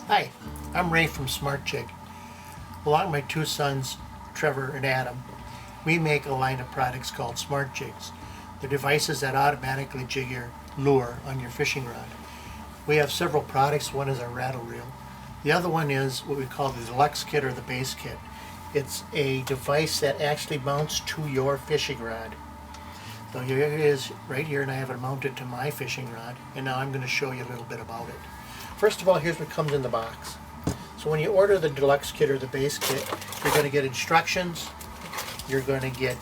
Hi, I'm Ray from SmartJig. Along with my two sons, Trevor and Adam, we make a line of products called SmartJigs. They're devices that automatically jig your lure on your fishing rod. We have several products. One is our rattle reel. The other one is what we call the deluxe kit or the base kit. It's a device that actually mounts to your fishing rod. So here it is right here, and I have it mounted to my fishing rod, and now I'm going to show you a little bit about it. First of all, here's what comes in the box. So when you order the deluxe kit or the base kit, you're going to get instructions, you're going to get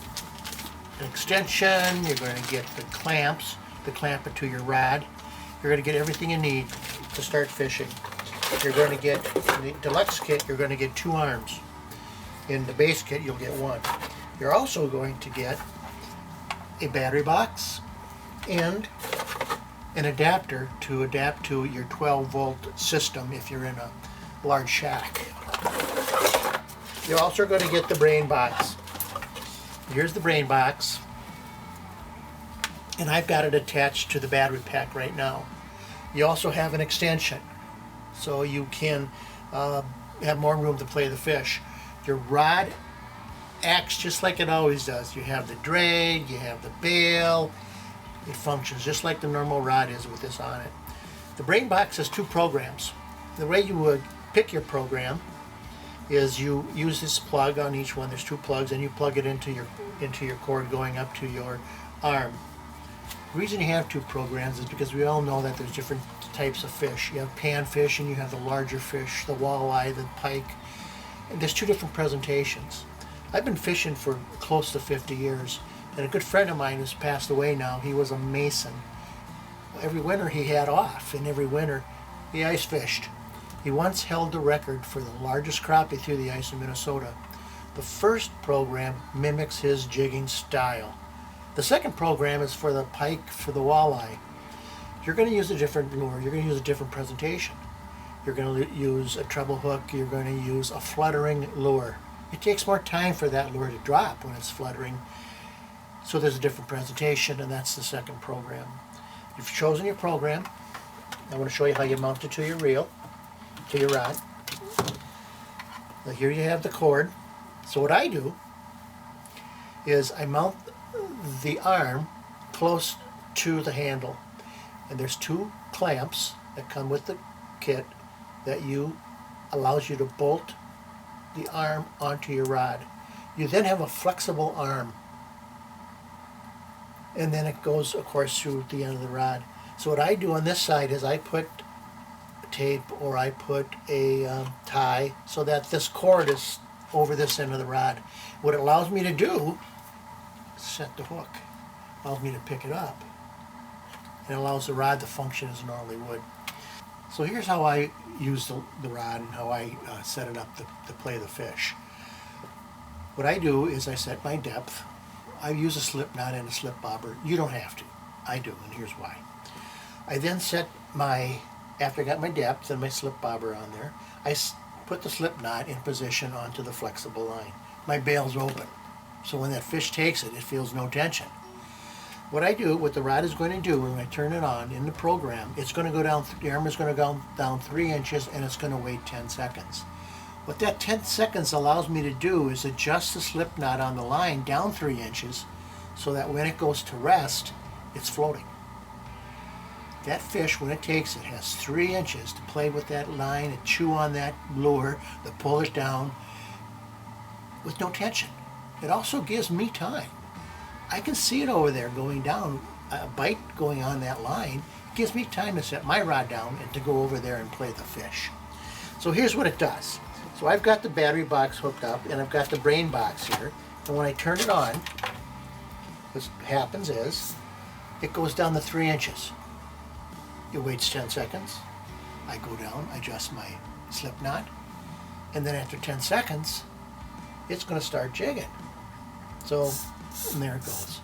an extension, you're going to get the clamps to clamp it to your rod. You're going to get everything you need to start fishing. You're going to get, in the deluxe kit, you're going to get 2 arms. In the base kit, you'll get 1. You're also going to get a battery box and an adapter to adapt to your 12-volt system if you're in a large shack. You're also going to get the brain box. Here's the brain box, and I've got it attached to the battery pack right now. You also have an extension, so you can have more room to play the fish. Your rod acts just like it always does. You have the drag, you have the bail. It functions just like the normal rod is with this on it. The brain box has 2 programs. The way you would pick your program is you use this plug on each one. There's 2 plugs, and you plug it into your cord going up to your arm. The reason you have 2 programs is because we all know that there's different types of fish. You have panfish and you have the larger fish, the walleye, the pike. And there's 2 different presentations. I've been fishing for close to 50 years. And a good friend of mine who's passed away now, he was a mason. Every winter he had off, and every winter he ice fished. He once held the record for the largest crappie through the ice in Minnesota. The first program mimics his jigging style. The second program is for the pike, for the walleye. You're going to use a different lure. You're going to use a different presentation. You're going to use a treble hook. You're going to use a fluttering lure. It takes more time for that lure to drop when it's fluttering. So there's a different presentation, and that's the second program. You've chosen your program. I want to show you how you mount it to your reel, to your rod. Now here you have the cord. So what I do is I mount the arm close to the handle. And there's 2 clamps that come with the kit that allows you to bolt the arm onto your rod. You then have a flexible arm. And then it goes, of course, through the end of the rod. So what I do on this side is I put tape or I put a tie so that this cord is over this end of the rod. What it allows me to do is set the hook. It allows me to pick it up. And it allows the rod to function as it normally would. So here's how I use the rod and how I set it up to play the fish. What I do is I set my depth. I use a slip knot and a slip bobber. You don't have to. I do, and here's why. I then set after I got my depth and my slip bobber on there, I put the slip knot in position onto the flexible line. My bail's open, so when that fish takes it, it feels no tension. What the rod is going to do when I turn it on in the program, it's going to go down, the arm is going to go down 3 inches, and it's going to wait 10 seconds. What that 10 seconds allows me to do is adjust the slip knot on the line down 3 inches so that when it goes to rest, it's floating. That fish, when it takes it, has 3 inches to play with that line and chew on that lure, to pull it down with no tension. It also gives me time. I can see it over there going down, a bite going on that line. It gives me time to set my rod down and to go over there and play the fish. So here's what it does. So I've got the battery box hooked up, and I've got the brain box here. And when I turn it on, what happens is it goes down to 3 inches. It waits 10 seconds. I go down, I adjust my slip knot, and then after 10 seconds, it's going to start jigging. So, and there it goes.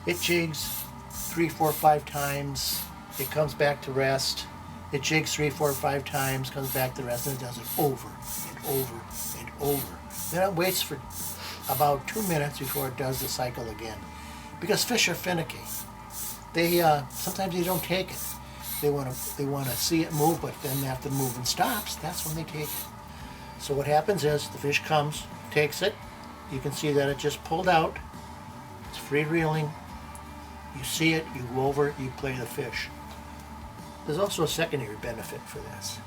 It jigs 3, 4, 5 times. It comes back to rest. It jigs 3, 4, 5 times, comes back to rest, and it does it over and over and over. Then it waits for about 2 minutes before it does the cycle again. Because fish are finicky. Sometimes they don't take it. they want to see it move, but then after the movement stops, that's when they take it. So what happens is the fish comes, takes it. You can see that it just pulled out. It's freewheeling. You see it, you go over, you play the fish. There's also a secondary benefit for this.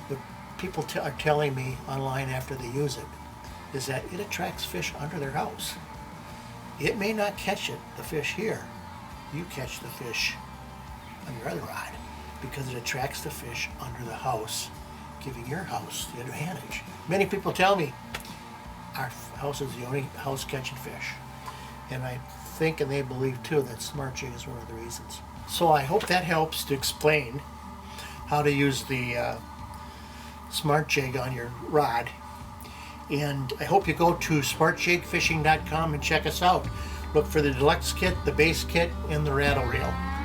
What people are telling me online after they use it is that it attracts fish under their house. It may not catch it, the fish here. You catch the fish on your other rod because it attracts the fish under the house, giving your house the advantage. Many people tell me our house is the only house catching fish. And I think and they believe too that SmartJig is one of the reasons. So I hope that helps to explain how to use the SmartJig on your rod. And I hope you go to smartjigfishing.com and check us out. Look for the deluxe kit, the base kit, and the rattle reel.